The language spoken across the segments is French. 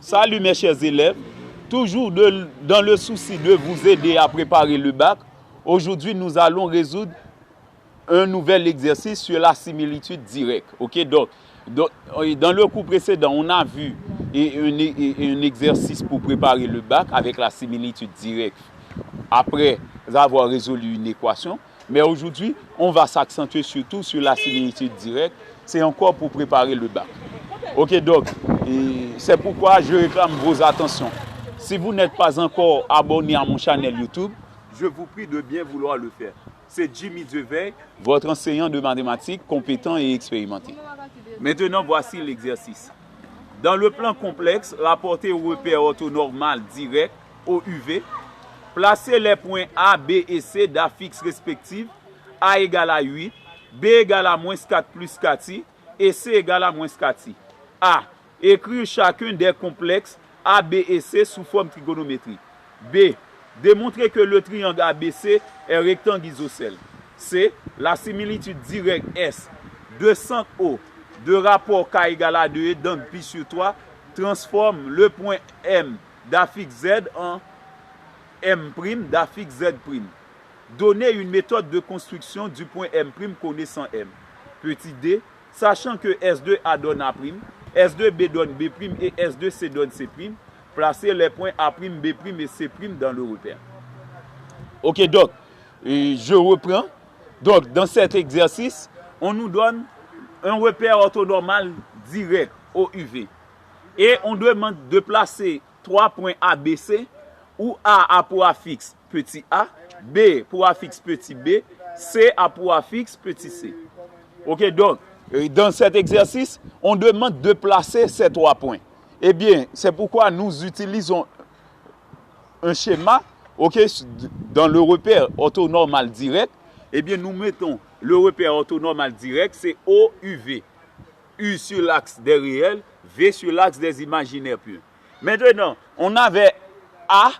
Salut mes chers élèves, toujours dans le souci de vous aider à préparer le bac, aujourd'hui nous allons résoudre un nouvel exercice sur la similitude directe. Ok, donc, dans le cours précédent, on a vu un exercice pour préparer le bac avec la similitude directe après avoir résolu une équation. Mais aujourd'hui, on va s'accentuer surtout sur la similitude directe. C'est encore pour préparer le bac. Ok, donc, c'est pourquoi je réclame vos attentions. Si vous n'êtes pas encore abonné à mon channel YouTube, je vous prie de bien vouloir le faire. C'est Jimmy Deveil, votre enseignant de mathématiques compétent et expérimenté. Maintenant, voici l'exercice. Dans le plan complexe, rapporté au repère orthonormal direct, OUV, placez les points A, B et C d'affixes respectives. A égale à 8, B égale à moins 4 plus 4i et C égale à moins 4i. A. Écrire chacun des complexes A, B et C sous forme trigonométrique. B. Démontrer que le triangle ABC est rectangle isocèle. C. La similitude directe S de centre O de rapport K égale à 2 et d'angle pi sur 3 transforme le point M d'affixe Z en M' d'affixe Z'. Donner une méthode de construction du point M' connaissant M. Petit d, sachant que S2A donne A', S2B donne B' et S2C donne C', placez les points A', B' et C' dans le repère. Ok, donc, je reprends. Donc, dans cet exercice, on nous donne un repère orthonormal direct, OUV. Et on demande de placer 3 points ABC, où A pour affixe petit a, B pour affixe petit b, C a pour affixe petit c. Ok, donc, dans cet exercice, on demande de placer ces 3 points. Eh bien, c'est pourquoi nous utilisons un schéma, ok, dans le repère orthonormal direct. Eh bien, nous mettons le repère orthonormal direct, c'est OUV. U sur l'axe des réels, V sur l'axe des imaginaires purs. Maintenant, on avait A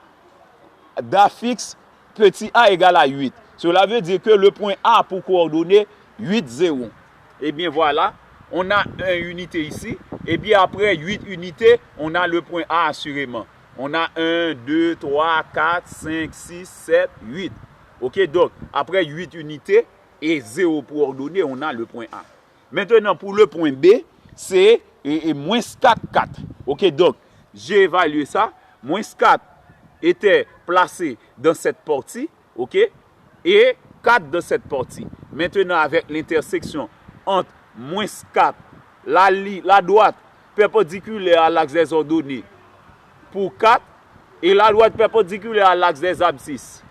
d'affixe petit a égale à 8. Cela veut dire que le point A pour coordonner 8, 0. Et bien voilà, on a une unité ici. Et bien après 8 unités, on a le point A assurément. On a 1, 2, 3, 4, 5, 6, 7, 8. Ok, donc après 8 unités et 0 pour ordonner, on a le point A. Maintenant pour le point B, c'est moins 4, 4. Ok, donc j'ai évalué ça. Moins 4 était placé dans cette partie, ok, et 4 dans cette partie. Maintenant, avec l'intersection entre moins 4, la droite perpendiculaire à l'axe des ordonnées pour 4, et la droite perpendiculaire à l'axe des abscisses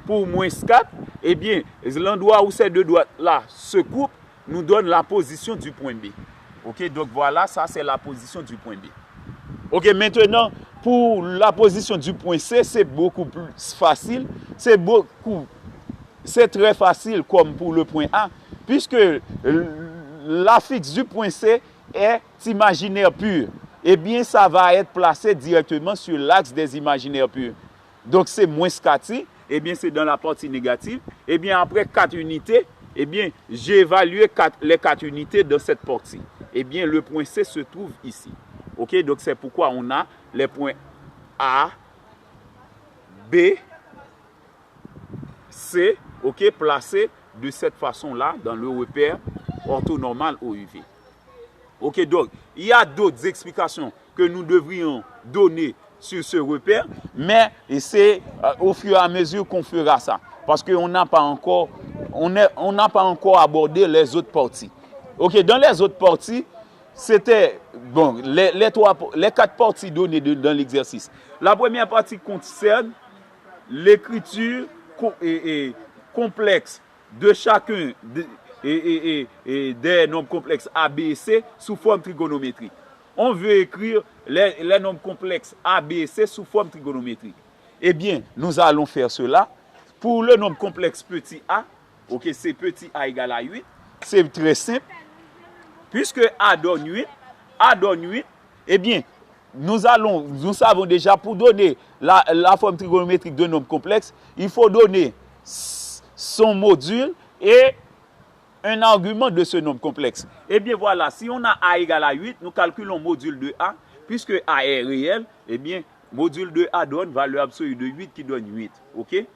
pour moins 4, eh bien, l'endroit où ces deux droites-là se coupent, nous donne la position du point B. Ok, donc voilà, ça c'est la position du point B. Ok, maintenant, pour la position du point C, c'est beaucoup plus facile. C'est très facile comme pour le point A, puisque l'affixe du point C est imaginaire pur. Eh bien, ça va être placé directement sur l'axe des imaginaires purs. Donc, c'est moins 4i, eh bien, c'est dans la partie négative. Eh bien, après 4 unités, eh bien, j'ai évalué les 4 unités dans cette partie. Eh bien, le point C se trouve ici. Ok, donc c'est pourquoi on a les points A, B, C, ok, placés de cette façon-là dans le repère orthonormal OUV. Ok, donc il y a d'autres explications que nous devrions donner sur ce repère, mais c'est au fur et à mesure qu'on fera ça, parce qu'on n'a pas encore, abordé les autres parties. Ok, dans les autres parties, c'était bon, les 4 parties données dans l'exercice. La première partie concerne l'écriture complexe de chacun des nombres complexes A, B et C sous forme trigonométrique. On veut écrire les nombres complexes A, B et C sous forme trigonométrique. Eh bien, nous allons faire cela. Pour le nombre complexe petit a, ok, c'est petit a égale à 8. C'est très simple. Puisque A donne 8, eh bien, nous savons déjà, pour donner la forme trigonométrique d'un nombre complexe, il faut donner son module et un argument de ce nombre complexe. Eh bien voilà, si on a A égale à 8, nous calculons module de A. puisque A est réel, eh bien, module de A donne valeur absolue de 8 qui donne 8. OK?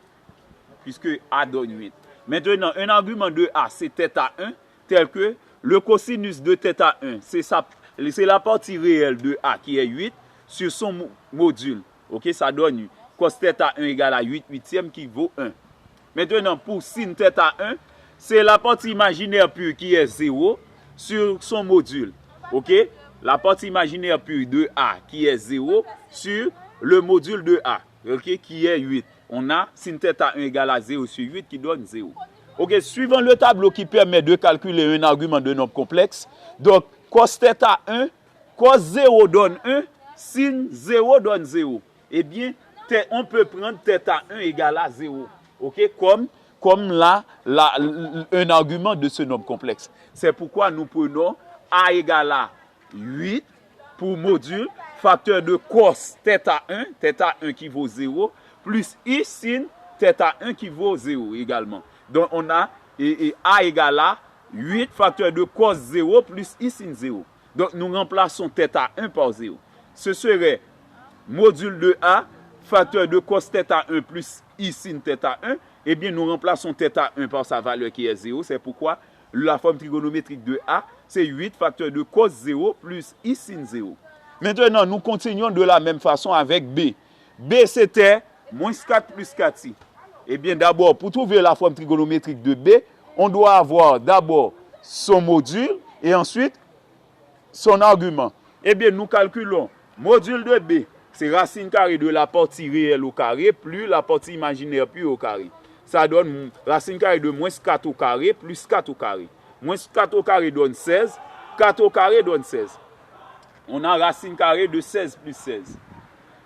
Puisque A donne 8. Maintenant, un argument de A, c'est θ1, tel que le cosinus de θ1, c'est la partie réelle de A qui est 8 sur son module. OK? Ça donne cos θ1 égale à 8 huitièmes qui vaut 1. Maintenant, pour sin θ1, c'est la partie imaginaire pure qui est 0 sur son module. OK? La partie imaginaire pure de A qui est 0 sur le module de A, OK, qui est 8. On a sin θ1 égale à 0 sur 8 qui donne 0. OK, suivant le tableau qui permet de calculer un argument de nombre complexe, donc cos θ1, cos 0 donne 1, sin 0 donne 0. Eh bien, on peut prendre θ1 égale à 0. OK, comme là, un argument de ce nombre complexe. C'est pourquoi nous prenons A égale à 8 pour module, facteur de cos θ1 qui vaut 0, plus I sin θ1 qui vaut 0 également. Donc on a A égale à 8 facteur de cos 0 plus I sin 0. Donc nous remplaçons θ1 par 0. Ce serait module de A, facteur de cos θ1 plus I sin θ1. Eh bien nous remplaçons θ1 par sa valeur qui est 0. C'est pourquoi la forme trigonométrique de A, c'est 8 facteur de cos 0 plus I sin 0. Maintenant, nous continuons de la même façon avec B. B, c'était moins 4 plus 4i. Eh bien, d'abord, pour trouver la forme trigonométrique de B, on doit avoir d'abord son module et ensuite son argument. Eh bien, nous calculons module de B, c'est racine carrée de la partie réelle au carré plus la partie imaginaire pure au carré. Ça donne racine carrée de moins 4 au carré plus 4 au carré. Moins 4 au carré donne 16, 4 au carré donne 16. On a racine carrée de 16 plus 16.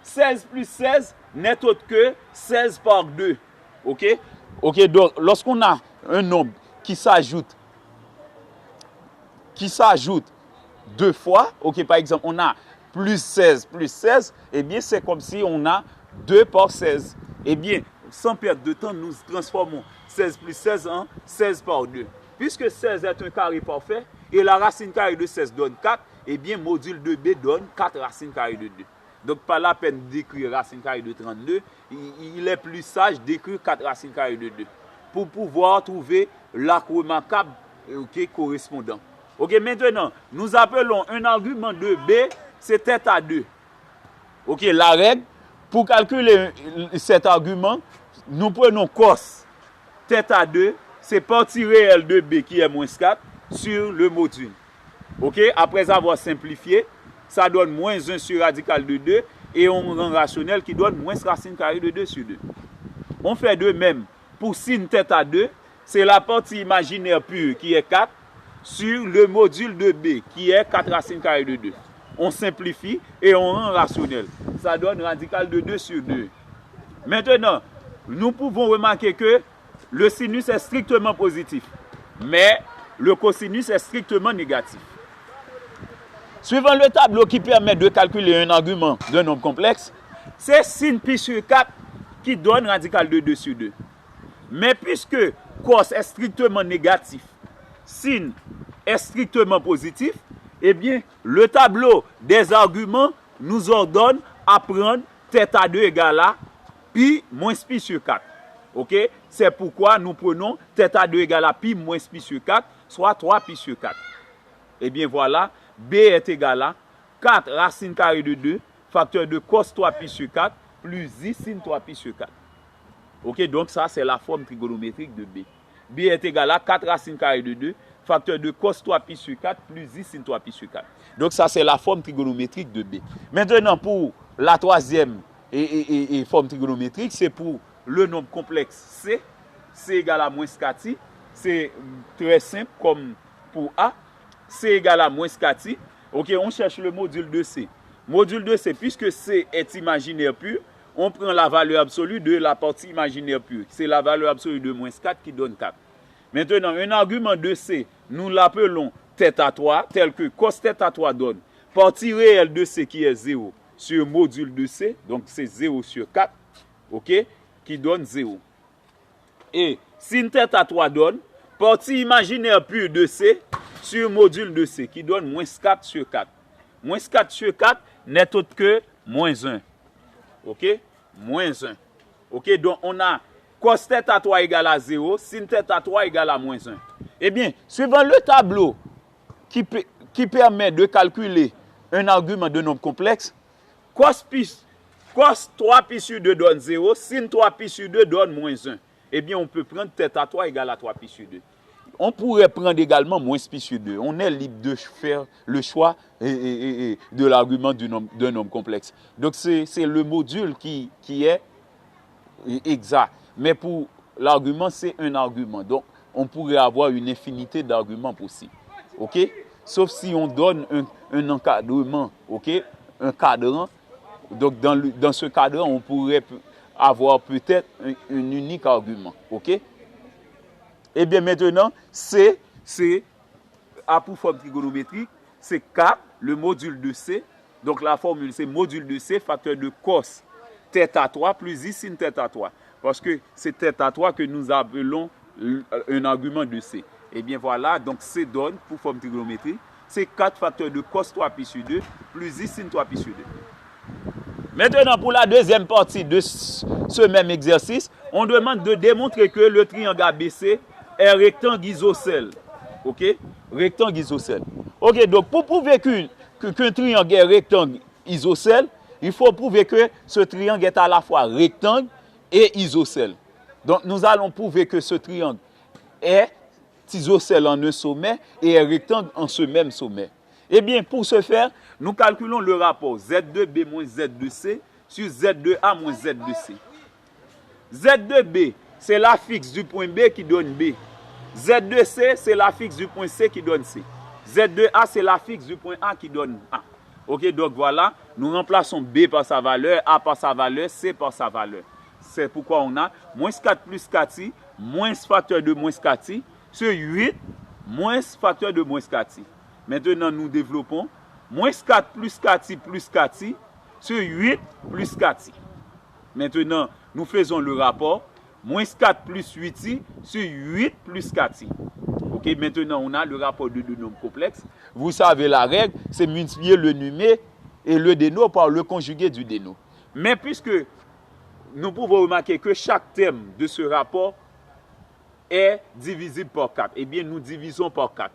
16 plus 16 n'est autre que 16 par 2. OK? OK, donc lorsqu'on a un nombre qui s'ajoute deux fois, OK, par exemple, on a plus 16, eh bien, c'est comme si on a 2 par 16. Eh bien, sans perdre de temps, nous transformons 16 plus 16 en 16 par 2. Puisque 16 est un carré parfait, et la racine carrée de 16 donne 4, eh bien, module de B donne 4 racines carrées de 2. Donc, pas la peine d'écrire racine carrée de 32, il est plus sage d'écrire 4 racines carrées de 2 pour pouvoir trouver l'arc remarquable correspondant. OK, maintenant, nous appelons un argument de B, c'est θ2. OK, la règle, pour calculer cet argument, nous prenons cos θ2, c'est partie réelle de B qui est moins 4 sur le module. OK, après avoir simplifié, ça donne moins 1 sur radical de 2 et on rend rationnel qui donne moins racine carrée de 2 sur 2. On fait de même pour sin θ2, c'est la partie imaginaire pure qui est 4 sur le module de B qui est 4 racines carrées de 2. On simplifie et on rend rationnel. Ça donne radical de 2 sur 2. Maintenant, nous pouvons remarquer que le sinus est strictement positif, mais le cosinus est strictement négatif. Suivant le tableau qui permet de calculer un argument d'un nombre complexe, c'est sin pi sur 4 qui donne radical de 2 sur 2. Mais puisque cos est strictement négatif, sin est strictement positif, eh bien, le tableau des arguments nous ordonne à prendre θ2 égale à pi moins pi sur 4. OK? C'est pourquoi nous prenons θ2 égale à pi moins pi sur 4, soit 3 pi sur 4. Eh bien, voilà. B est égal à 4 racine carrée de 2, facteur de cos 3 pi sur 4, plus I sin 3 pi sur 4. OK, donc ça, c'est la forme trigonométrique de B. B est égal à 4 racine carrée de 2, facteur de cos 3 pi sur 4, plus I sin 3 pi sur 4. Donc ça, c'est la forme trigonométrique de B. Maintenant, pour la troisième forme trigonométrique, c'est pour le nombre complexe C. C égale à moins 4i. C'est très simple comme pour A. C égale à moins 4i. OK, on cherche le module de C. Module de C, puisque C est imaginaire pur, on prend la valeur absolue de la partie imaginaire pure. C'est la valeur absolue de moins 4 qui donne 4. Maintenant, un argument de C, nous l'appelons θ3, tel que cos θ3 donne partie réelle de C qui est 0 sur module de C, donc c'est 0 sur 4, OK, qui donne 0. Et sin θ3 donne partie imaginaire pure de C sur module de C, qui donne moins 4 sur 4. Moins 4 sur 4 n'est autre que moins 1. OK? Moins 1. OK? Donc, on a cos θ 3 égale à 0, sin θ 3 égale à moins 1. Eh bien, suivant le tableau qui permet de calculer un argument de nombre complexe, cos 3 pi sur 2 donne 0, sin 3 pi sur 2 donne moins 1. Eh bien, on peut prendre θ 3 égale à 3 pi sur 2. On pourrait prendre également moins pi sur 2. On est libre de faire le choix de l'argument d'un nombre complexe. Donc, c'est le module qui est exact. Mais pour l'argument, c'est un argument. Donc, on pourrait avoir une infinité d'arguments possibles. OK? Sauf si on donne un encadrement, OK? Un cadran. Donc, dans ce cadran, on pourrait avoir peut-être un unique argument. OK? Eh bien, maintenant, c'est A pour forme trigonométrique, c'est K, le module de C. Donc, la formule, c'est module de C, facteur de cos θ3 plus I sin θ3. Parce que c'est θ3 que nous appelons un argument de C. Eh bien, voilà, donc C donne, pour forme trigonométrique, c'est 4 facteurs de cos 3 pi sur 2 plus I sin 3 pi sur 2. Maintenant, pour la deuxième partie de ce même exercice, on demande de démontrer que le triangle ABC est rectangle isocèle. OK? Rectangle isocèle. OK, donc pour prouver qu'un triangle est rectangle isocèle, il faut prouver que ce triangle est à la fois rectangle et isocèle. Donc nous allons prouver que ce triangle est isocèle en un sommet et est rectangle en ce même sommet. Eh bien, pour ce faire, nous calculons le rapport Z2B moins Z2C sur Z2A moins Z2C. Z2B, c'est la fixe du point B qui donne B. Z2C, c'est la fixe du point C qui donne C. Z2A, c'est la fixe du point A qui donne A. OK, donc voilà, nous remplaçons B par sa valeur, A par sa valeur, C par sa valeur. C'est pourquoi on a moins 4 plus 4i, moins facteur de moins 4i, sur 8, moins facteur de moins 4i. Maintenant, nous développons moins 4 plus 4i plus 4i, sur 8 plus 4i. Maintenant, nous faisons le rapport, moins 4 plus 8i, sur 8 plus 4i. OK, maintenant, on a le rapport de deux nombres complexes. Vous savez la règle, c'est multiplier le numé et le déno par le conjugué du déno. Mais puisque nous pouvons remarquer que chaque terme de ce rapport est divisible par 4, eh bien, nous divisons par 4.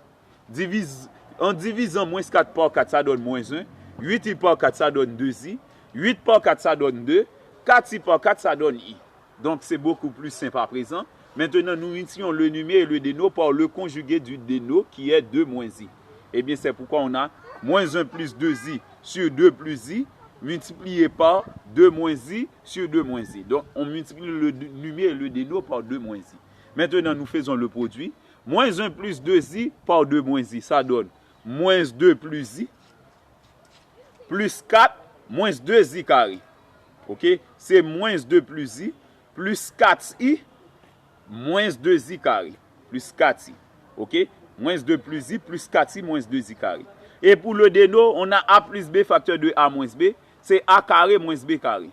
En divisant moins 4 par 4, ça donne moins 1. 8i par 4, ça donne 2i. 8 par 4, ça donne 2. 4i par 4, ça donne i. Donc, c'est beaucoup plus simple à présent. Maintenant, nous multiplions le numé et le déno par le conjugué du déno qui est 2 moins i. Eh bien, c'est pourquoi on a moins 1 plus 2i sur 2 plus i multiplié par 2 moins i sur 2 moins i. Donc, on multiplie le numé et le déno par 2 moins i. Maintenant, nous faisons le produit. Moins 1 plus 2i par 2 moins i, ça donne moins 2 plus i, plus 4, moins 2i carré. OK? C'est moins 2 plus i, plus 4i, moins 2i carré, plus 4i. OK? Moins 2 plus i, plus 4i, moins 2i carré. Et pour le déno, on a a plus b facteur de a moins b, c'est a carré moins b carré.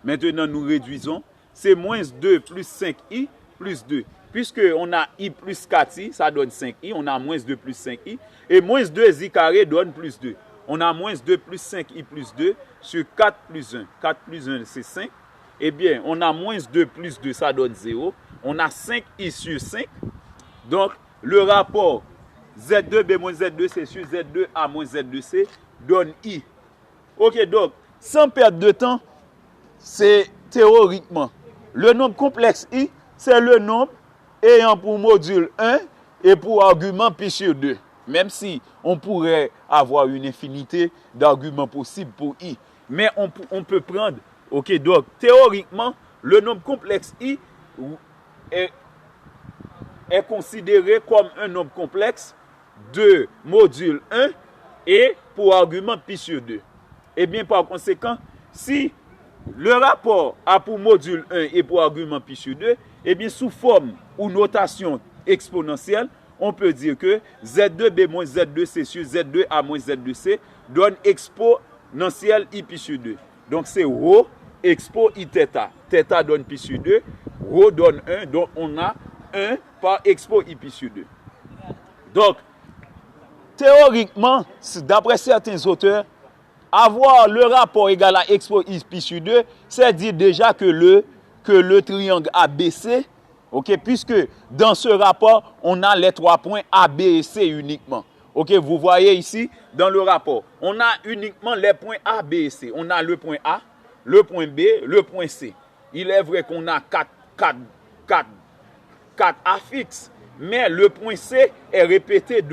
Maintenant, nous réduisons, c'est moins 2 plus 5i, plus 2. Puisque on a i plus 4i, ça donne 5i, on a moins 2 plus 5i, et moins 2i carré donne plus 2. On a moins 2 plus 5i plus 2 sur 4 plus 1. 4 plus 1, c'est 5. Eh bien, on a moins 2 plus 2, ça donne 0. On a 5i sur 5. Donc, le rapport Z2B moins Z2C sur Z2A moins Z2C donne I. OK, donc, sans perdre de temps, c'est théoriquement, le nombre complexe I, c'est le nombre ayant pour module 1 et pour argument pi sur 2. Même si on pourrait avoir une infinité d'arguments possibles pour I. Mais on peut prendre, OK, donc, théoriquement, le nombre complexe I est considéré comme un nombre complexe de module 1 et pour argument pi sur 2. Et bien, par conséquent, si le rapport a pour module 1 et pour argument pi sur 2, et bien, sous forme ou notation exponentielle, on peut dire que Z2B moins Z2C sur Z2A moins Z2C donne exponentielle I pi sur 2. Donc, c'est ρ expo I θ. Θ donne pi sur 2, ρ donne 1, donc on a 1 par expo I pi sur 2. Donc, théoriquement, d'après certains auteurs, avoir le rapport égal à expo pi sur 2, c'est dire déjà que le triangle ABC, ok, puisque dans ce rapport, on a les 3 points A, B et C uniquement. Ok, vous voyez ici, dans le rapport, on a uniquement les points A, B et C. On a le point A, le point B, le point C. Il est vrai qu'on a 4 affixes, mais le point C est répété.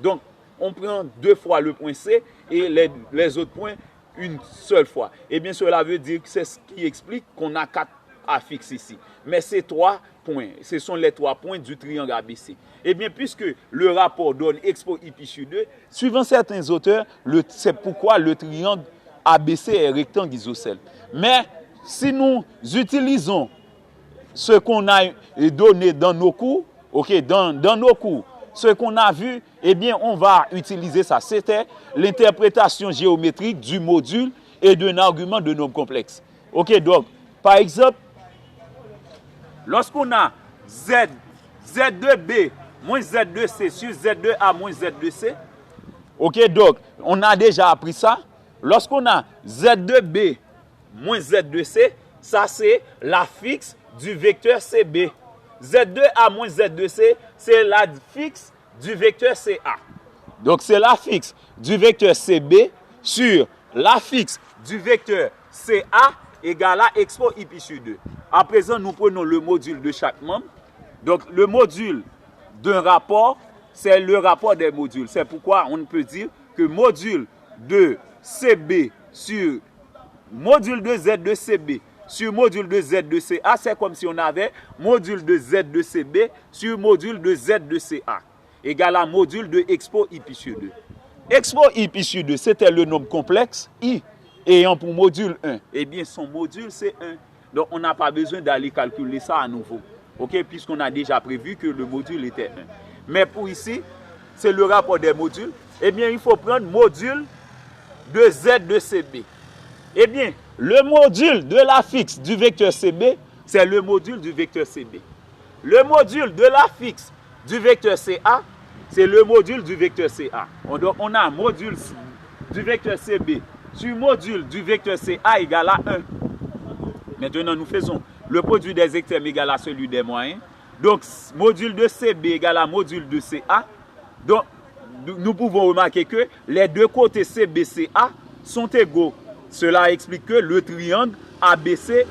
Donc, on prend 2 fois le point C et les autres points une seule fois. Eh bien, cela veut dire que c'est ce qui explique qu'on a 4 affixes ici. Mais ces 3 points, ce sont les 3 points du triangle ABC. Eh bien, puisque le rapport donne expo pi sur 2, suivant certains auteurs, c'est pourquoi le triangle ABC est rectangle isocèle. Mais si nous utilisons ce qu'on a donné dans nos cours, ok, dans nos cours, ce qu'on a vu, eh bien, on va utiliser ça. C'était l'interprétation géométrique du module et d'un argument de nombre complexe. Ok, donc, par exemple, lorsqu'on a Z2B moins Z2C sur Z2A moins Z2C, ok, donc, on a déjà appris ça. Lorsqu'on a Z2B moins Z2C, ça c'est l'affixe du vecteur CB. Z2A moins Z2C, c'est l'affixe du vecteur CA. Donc, c'est l'affixe du vecteur CB sur l'affixe du vecteur CA égale à expo pi sur 2. À présent, nous prenons le module de chaque membre. Donc, le module d'un rapport, c'est le rapport des modules. C'est pourquoi on peut dire que module de CB sur module de Z de CB sur module de Z de CA, c'est comme si on avait module de Z de CB sur module de Z de CA, égal à module de expo pi sur 2. Expo pi sur 2, c'était le nombre complexe, I, ayant pour module 1. Eh bien, son module, c'est 1. Donc, on n'a pas besoin d'aller calculer ça à nouveau, ok, puisqu'on a déjà prévu que le module était 1. Mais pour ici, c'est le rapport des modules. Eh bien, il faut prendre module de Z de CB. Eh bien, le module de l'affixe du vecteur CB, c'est le module du vecteur CB. Le module de l'affixe du vecteur CA, c'est le module du vecteur CA. Donc, on a module du vecteur CB sur module du vecteur CA égale à 1. Maintenant, nous faisons le produit des extrêmes égal à celui des moyens. Donc, module de CB égale à module de CA. Donc, nous pouvons remarquer que les deux côtés CBCA sont égaux. Cela explique que le triangle ABC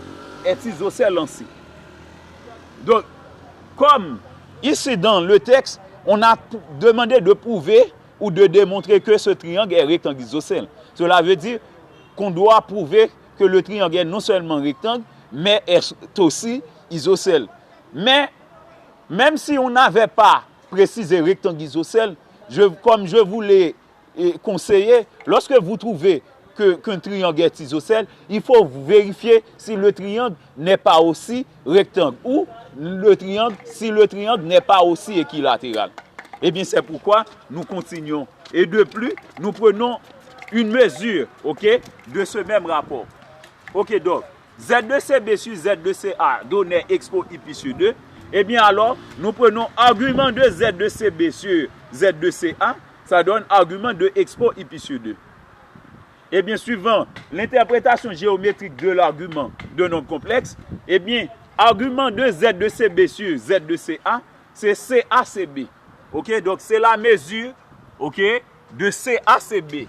est isocèle en C. Donc, comme ici dans le texte, on a demandé de prouver ou de démontrer que ce triangle est rectangle isocèle. Cela veut dire qu'on doit prouver que le triangle est non seulement rectangle, mais est aussi isocèle. Mais, même si on n'avait pas précisé rectangle isocèle, comme je vous l'ai conseillé, lorsque vous trouvez qu'un triangle est isocèle, il faut vérifier si le triangle n'est pas aussi rectangle ou si le triangle n'est pas aussi équilatéral. Eh bien, c'est pourquoi nous continuons. Et de plus, nous prenons une mesure, ok, de ce même rapport. Ok, donc, Z2CB sur Z2CA donnait expo pi sur 2. Eh bien, alors, nous prenons argument de Z2CB sur Z2CA, ça donne argument de expo pi sur 2. Eh bien, suivant l'interprétation géométrique de l'argument de nombre complexe, eh bien, argument de Z2CB sur Z2CA, c'est CACB. Ok, donc c'est la mesure, ok, de CACB.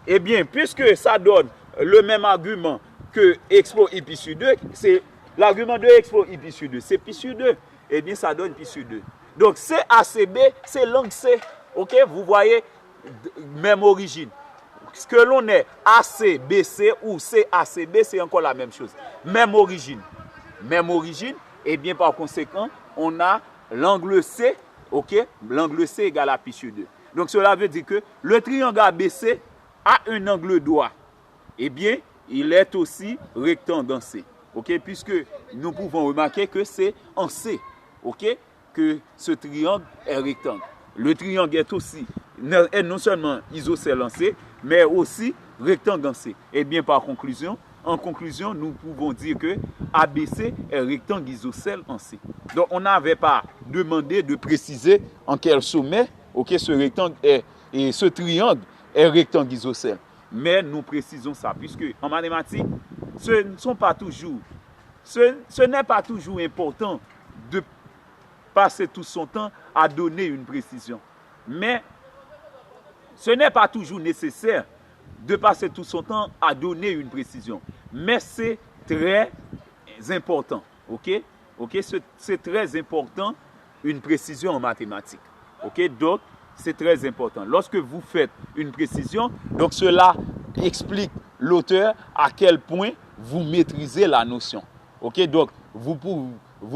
Eh bien, puisque ça donne le même argument que expo pi sur 2, c'est l'argument de expo pi sur 2, c'est pi sur 2. Eh bien, ça donne pi sur 2. Donc, CACB, c'est l'angle C. Ok, vous voyez, même origine. Ce que l'on est ACBC ou CACB, c'est encore la même chose. Même origine. Même origine, et bien par conséquent, on a l'angle C, ok? L'angle C égale à pi sur 2. Donc cela veut dire que le triangle ABC a un angle droit. Eh bien, il est aussi rectangle en C. Ok? Puisque nous pouvons remarquer que c'est en C, ok? Que ce triangle est rectangle. Le triangle est non seulement isocèle en C, mais aussi rectangle en C. Et bien en conclusion, nous pouvons dire que ABC est rectangle isocèle en C. Donc on n'avait pas demandé de préciser en quel sommet, Ok, ce rectangle est, et ce triangle est rectangle isocèle. Mais nous précisons ça, puisque en mathématiques, ce n'est pas toujours important de passer tout son temps à donner une précision. Mais ce n'est pas toujours nécessaire de passer tout son temps à donner une précision. Mais c'est très important. Ok, c'est très important une précision en mathématiques. Ok, donc c'est très important. Lorsque vous faites une précision, donc cela explique l'auteur à quel point vous maîtrisez la notion. Ok, donc vous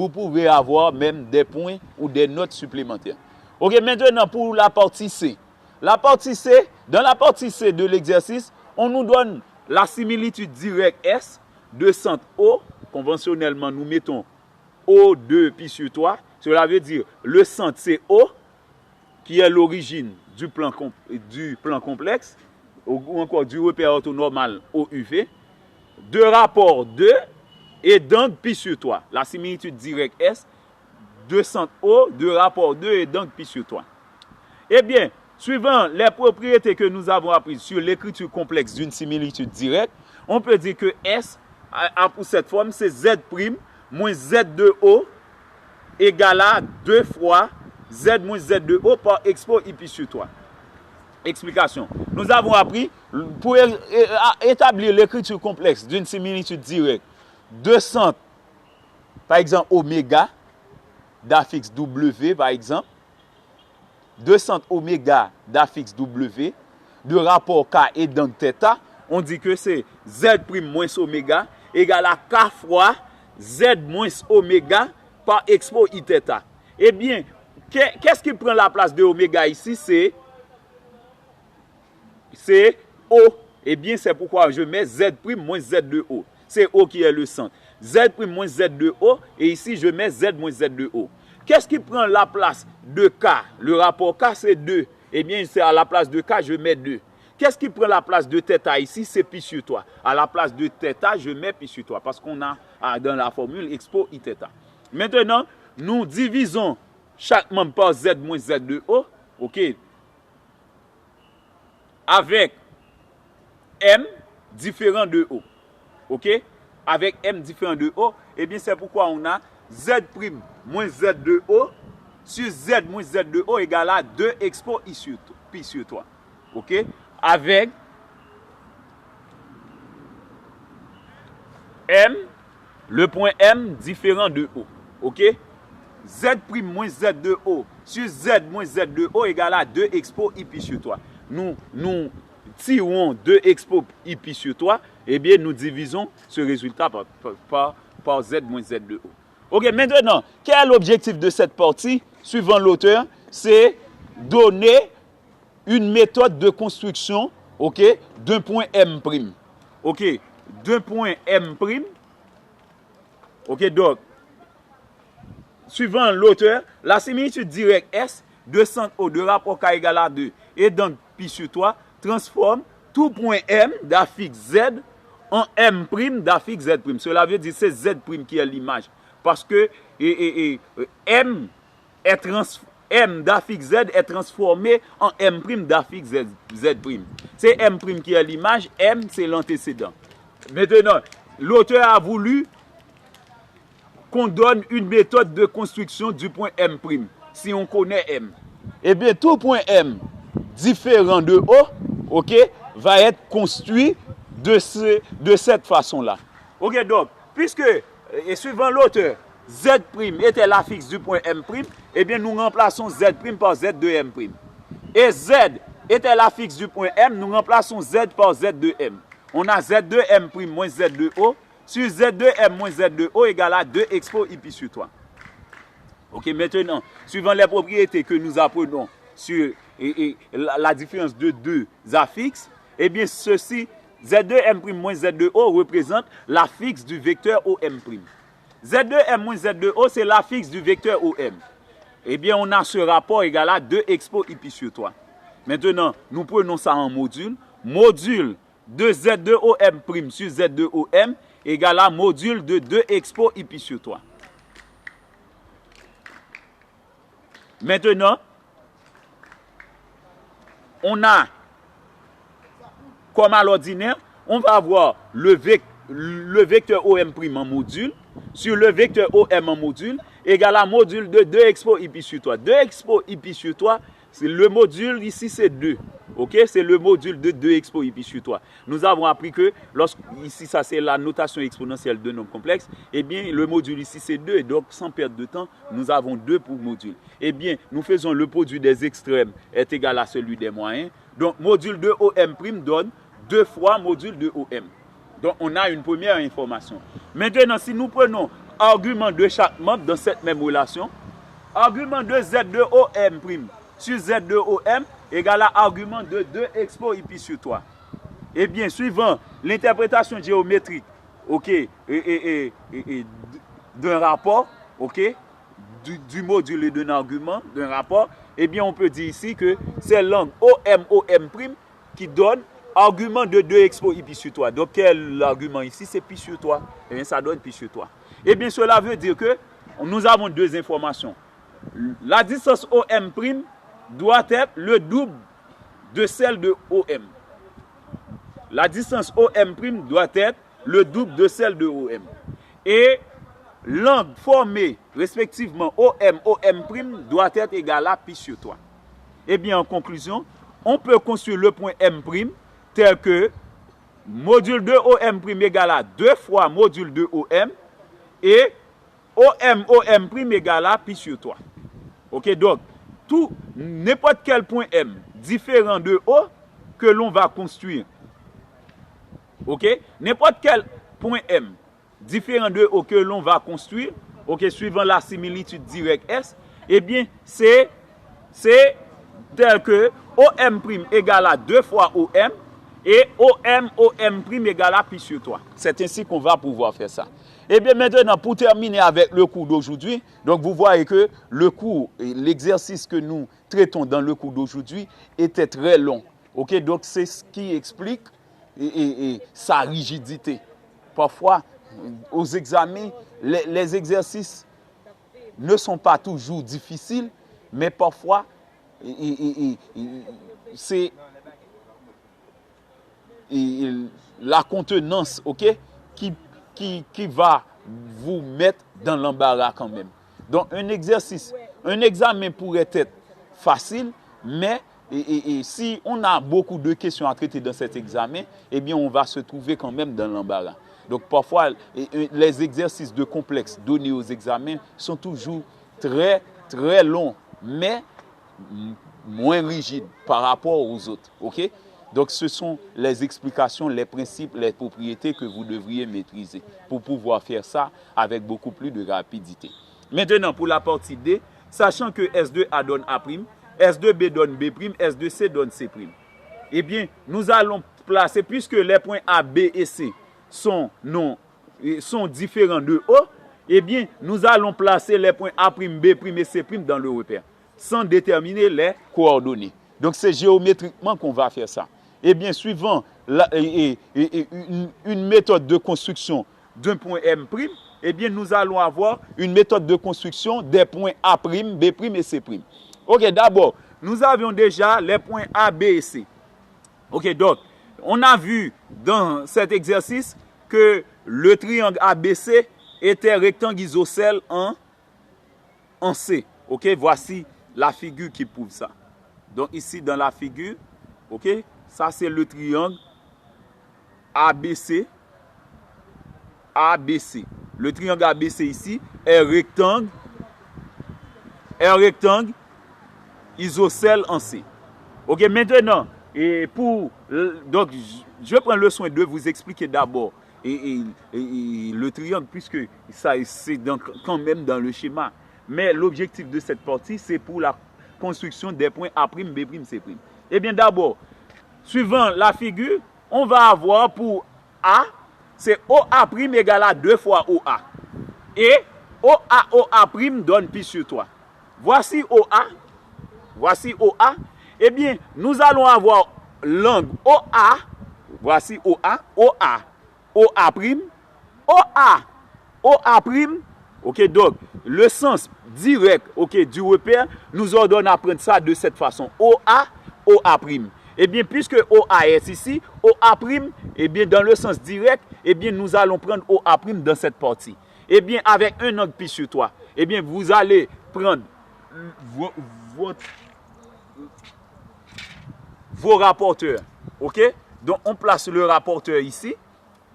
pouvez avoir même des points ou des notes supplémentaires. Ok, maintenant pour la partie C. La partie C, dans la partie C de l'exercice, on nous donne la similitude directe S de centre O. Conventionnellement, nous mettons O2 pi sur 3. Cela veut dire le centre c'est O, qui est l'origine du plan complexe, ou encore du repère orthonormal OUV, de rapport 2 et d'angle pi sur 3. La similitude directe S de centre O, de rapport 2 et d'angle pi sur 3. Eh bien, suivant les propriétés que nous avons apprises sur l'écriture complexe d'une similitude directe, on peut dire que S a pour cette forme, c'est Z' moins Z de O égale à 2 fois Z moins Z de O par expo I pi sur 3. Explication. Nous avons appris, pour établir l'écriture complexe d'une similitude directe, de centres, par exemple oméga, d'affixe W, par exemple, de centre oméga d'affixe W, de rapport K et d'angle θ, on dit que c'est Z' moins oméga égale à K fois Z moins oméga par expo I θ. Eh bien, qu'est-ce qui prend la place de oméga ici? C'est O. Eh bien, c'est pourquoi je mets Z' moins Z de O. C'est O qui est le centre. Z' moins Z de O, et ici je mets Z moins Z de O. Qu'est-ce qui prend la place de K? Le rapport K, c'est 2. Eh bien, c'est à la place de K, je mets 2. Qu'est-ce qui prend la place de θ ici? C'est pi sur 3. À la place de θ, je mets pi sur 3. Parce qu'on a dans la formule expo I θ. Maintenant, nous divisons chaque membre par Z moins Z de O. OK? Avec M différent de O. OK? Avec M différent de O. Eh bien, c'est pourquoi on a Z' moins Z de O sur Z moins Z de O égale à 2 expo I sur pi sur 3. OK? Avec M, le point M différent de O. OK? Z' moins Z de O sur Z moins Z de O égale à 2 expo I pi sur 3. Nous tirons 2 expo I pi sur 3, eh bien, nous divisons ce résultat par Z moins Z de O. Ok, maintenant, quel est l'objectif de cette partie? Suivant l'auteur, c'est donner une méthode de construction, ok, d'un point M'. Ok, d'un point M'. Ok, donc, suivant l'auteur, la similitude directe S de centre O de rapport K égale à 2 et d'angle pi sur 3 transforme tout point M d'affixe Z en M' d'affixe Z'. Cela veut dire que c'est Z' qui est l'image. Parce que M d'affixe Z est transformé en M' d'affixe Z'. C'est M' qui est l'image, M c'est l'antécédent. Maintenant, l'auteur a voulu qu'on donne une méthode de construction du point M', si on connaît M. Eh bien, tout point M différent de O, ok, va être construit de cette façon-là. Ok, donc, puisque, et suivant l'auteur, Z' était l'affixe du point M', eh bien, nous remplaçons Z' par Z de M'. Et Z était l'affixe du point M, nous remplaçons Z par Z de M. On a Z de M' moins Z de O sur Z de M moins Z de O égale à 2 expo I pi sur 3. Ok, maintenant, suivant les propriétés que nous apprenons sur la différence de deux affixes, eh bien, ceci, Z2M' moins Z2O représente l'affixe du vecteur OM'. Z2M moins Z2O, c'est l'affixe du vecteur OM. Eh bien, on a ce rapport égal à 2 expo I pi sur 3. Maintenant, nous prenons ça en module. Module de Z2OM' sur Z2OM égale à module de 2 expo I pi sur 3. Maintenant, on a, comme à l'ordinaire, on va avoir le vecteur OM' en module sur le vecteur OM en module égale à module de 2 expo I pi sur 3. 2 expo I pi sur 3, c'est le module ici, c'est 2. Ok, c'est le module de 2 expo I pi sur 3. Nous avons appris que, ici, ça c'est la notation exponentielle de nombres complexes, eh bien, le module ici, c'est 2. Et donc, sans perdre de temps, nous avons 2 pour module. Eh bien, nous faisons le produit des extrêmes est égal à celui des moyens. Donc, module de OM' donne 2 fois module de OM. Donc, on a une première information. Maintenant, si nous prenons argument de chaque membre dans cette même relation, argument de Z de OM' sur Z de OM égale à argument de 2 expo I pi sur 3. Eh bien, suivant l'interprétation géométrique, ok, d'un rapport, ok, du module et d'un argument, d'un rapport, eh bien, on peut dire ici que c'est l'angle OM' qui donne argument de 2 expo I pi sur 3. Donc, quel argument ici? C'est pi sur 3. Eh bien, ça donne pi sur 3. Eh bien, cela veut dire que nous avons 2 informations. La distance OM' doit être le double de celle de OM. La distance OM' doit être le double de celle de OM. Et l'angle formé respectivement OM' doit être égal à pi sur 3. Eh bien, en conclusion, on peut construire le point M' tel que module de OM' égale à 2 fois module de OM et OM' égale à pi sur 3. Ok, donc, n'importe quel point M différent de O que l'on va construire. Ok, n'importe quel point M différent de O que l'on va construire, ok, suivant la similitude directe S, eh bien, c'est tel que OM' égale à 2 fois OM et OM' égale à pi sur 3. C'est ainsi qu'on va pouvoir faire ça. Et bien maintenant, pour terminer avec le cours d'aujourd'hui, donc vous voyez que le cours, l'exercice que nous traitons dans le cours d'aujourd'hui était très long. Ok, donc c'est ce qui explique sa rigidité. Parfois, aux examens, les exercices ne sont pas toujours difficiles, mais parfois, c'est la contenance, ok, qui va vous mettre dans l'embarras quand même. Donc, un examen pourrait être facile, mais si on a beaucoup de questions à traiter dans cet examen, eh bien, on va se trouver quand même dans l'embarras. Donc, parfois, les exercices de complexes donnés aux examens sont toujours très, très longs, mais moins rigides par rapport aux autres. OK? Donc, ce sont les explications, les principes, les propriétés que vous devriez maîtriser pour pouvoir faire ça avec beaucoup plus de rapidité. Maintenant, pour la partie D, sachant que S2A donne A', S2B donne B', S2C donne C'. Eh bien, nous allons placer, puisque les points A, B et C sont différents de O, eh bien, nous allons placer les points A', B' et C' dans le repère, sans déterminer les coordonnées. Donc, c'est géométriquement qu'on va faire ça. Eh bien, suivant une méthode de construction d'un point M', eh bien, nous allons avoir une méthode de construction des points A', B' et C'. Ok, d'abord, nous avions déjà les points A, B et C. Ok, donc, on a vu dans cet exercice que le triangle ABC était rectangle isocèle en C. Ok, voici la figure qui prouve ça. Donc, ici, dans la figure, ok, ça c'est le triangle ABC. ABC. Le triangle ABC ici est rectangle isocèle en C. Ok, maintenant, donc, je prends le soin de vous expliquer d'abord le triangle, puisque ça c'est quand même dans le schéma. Mais l'objectif de cette partie, c'est pour la construction des points A', B', C'. Eh bien, d'abord, suivant la figure, on va avoir pour A, c'est OA' égale à 2 fois OA. Et OA' donne pi sur 3. Voici OA. Eh bien, nous allons avoir l'angle OA. Voici OA. Ok, donc, le sens direct, ok, du repère nous ordonne à prendre ça de cette façon. OA OA'. Eh bien, puisque OA est ici, OA', eh bien, dans le sens direct, eh bien, nous allons prendre OA' dans cette partie. Eh bien, avec un angle pi sur 3, eh bien, vous allez prendre vos rapporteurs. OK? Donc, on place le rapporteur ici.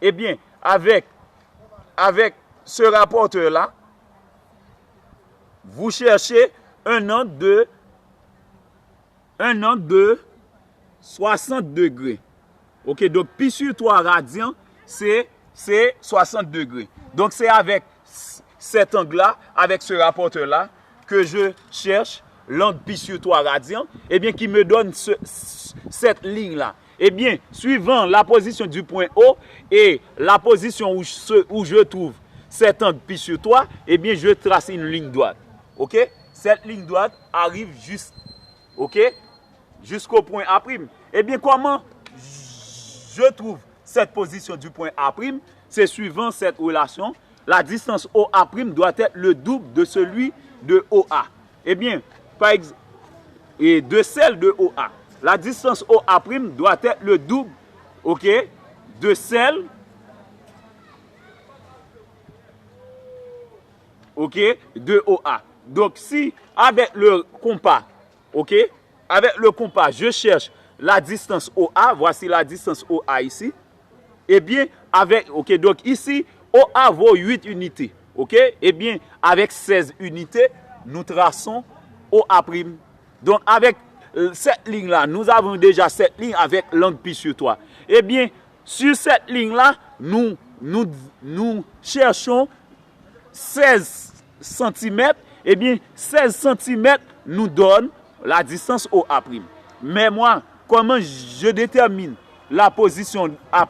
Eh bien, avec ce rapporteur-là, vous cherchez un angle de 60 degrés. OK? Donc, pi sur 3 radians, c'est 60 degrés. Donc, c'est avec cet angle-là, avec ce rapporteur-là, que je cherche l'angle pi sur 3 radians, eh bien, qui me donne cette ligne-là. Eh bien, suivant la position du point O et la position où je trouve cet angle pi sur 3, eh bien, je trace une ligne droite. OK? Cette ligne droite arrive jusqu'au point A'. Eh bien, comment je trouve cette position du point A'? C'est suivant cette relation. La distance OA' doit être le double de celui de OA. Eh bien, par exemple, et de celle de OA. La distance OA' doit être le double, OK, de celle, OK, de OA. Donc, si avec le compas, OK, avec le compas, je cherche la distance OA, voici la distance OA ici, eh bien, OK, donc ici, OA vaut 8 unités, OK, eh bien, avec 16 unités, nous traçons OA'. Donc, avec cette ligne-là, nous avons déjà cette ligne avec l'angle pi sur 3. Eh bien, sur cette ligne-là, nous cherchons 16 cm. Eh bien, 16 cm nous donne la distance OA'. Mais moi, comment je détermine la position A'?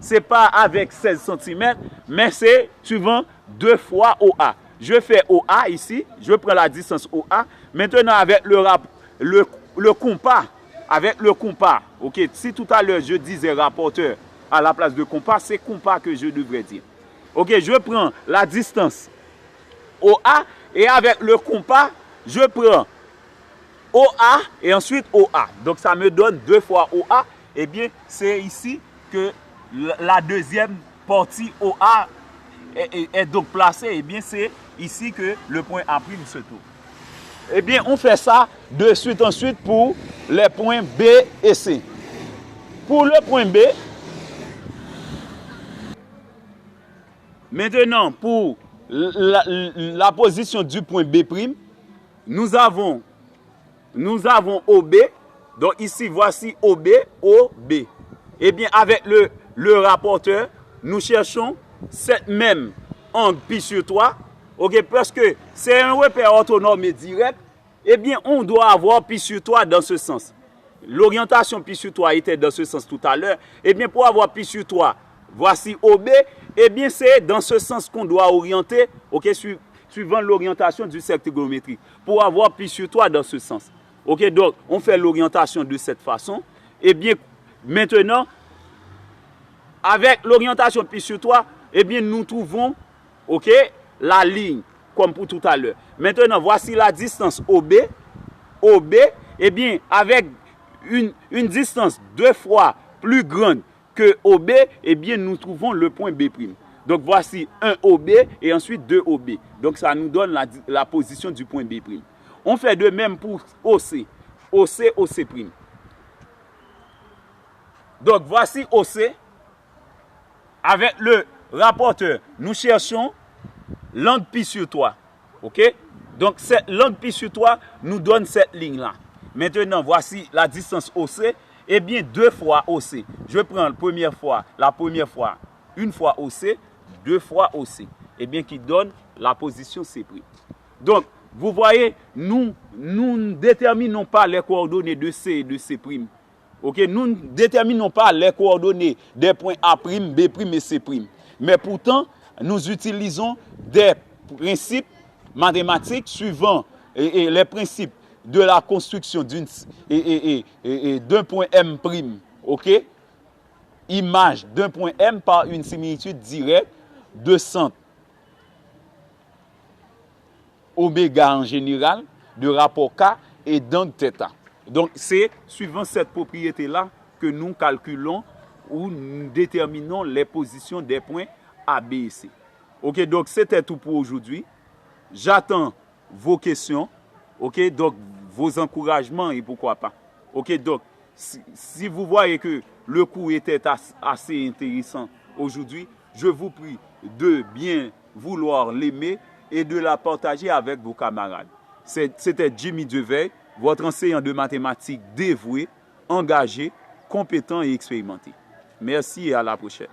Ce n'est pas avec 16 cm, mais c'est suivant 2 fois OA. Je fais OA ici, je prends la distance OA. Maintenant, avec le compas, OK, si tout à l'heure je disais rapporteur à la place de compas, c'est compas que je devrais dire. OK, je prends la distance OA et avec le compas, je prends OA et ensuite OA. Donc, ça me donne 2 fois OA. Eh bien, c'est ici que la deuxième partie OA est donc placée. Eh bien, c'est ici que le point A' se trouve. Eh bien, on fait ça de suite ensuite pour les points B et C. Pour le point B, maintenant, pour la position du point B', nous avons OB. Donc ici, voici OB, OB. Eh bien, avec le rapporteur, nous cherchons cette même angle pi sur 3. OK, parce que c'est un repère autonome et direct. Eh bien, on doit avoir pi sur 3 dans ce sens. L'orientation pi sur 3 était dans ce sens tout à l'heure. Eh bien, pour avoir pi sur 3, voici OB. Eh bien, c'est dans ce sens qu'on doit orienter, OK, suivant l'orientation du cercle trigonométrique. Pour avoir pi sur 3 dans ce sens. OK, donc, on fait l'orientation de cette façon. Eh bien, maintenant, avec l'orientation pi sur 3, eh bien, nous trouvons, OK, la ligne, comme pour tout à l'heure. Maintenant, voici la distance OB. OB, eh bien, avec une distance 2 fois plus grande que OB, eh bien, nous trouvons le point B'. Donc, voici un OB et ensuite 2 OB. Donc, ça nous donne la position du point B'. On fait de même pour OC. OC, OC'. Donc, voici OC. Avec le rapporteur, nous cherchons l'angle pi sur 3. OK? Donc, l'angle pi sur 3 nous donne cette ligne-là. Maintenant, voici la distance OC. Eh bien, 2 fois OC. Je prends la première fois, une fois OC, 2 fois OC. Eh bien, qui donne la position C'. Donc, vous voyez, nous ne déterminons pas les coordonnées de C et de C'. OK? Nous ne déterminons pas les coordonnées des points A', B' et C'. Mais pourtant, nous utilisons des principes mathématiques suivant les principes de la construction d'un point M'. OK? Image d'un point M par une similitude directe de centre oméga en général, de rapport K et d'angle θ. Donc, c'est suivant cette propriété-là que nous calculons ou nous déterminons les positions des points A, B et C. Ok, donc c'était tout pour aujourd'hui. J'attends vos questions, ok, donc vos encouragements et pourquoi pas. Ok, donc si vous voyez que le cours était assez intéressant aujourd'hui, je vous prie de bien vouloir l'aimer et de la partager avec vos camarades. C'était Jimmy Deveil, votre enseignant de mathématiques dévoué, engagé, compétent et expérimenté. Merci et à la prochaine.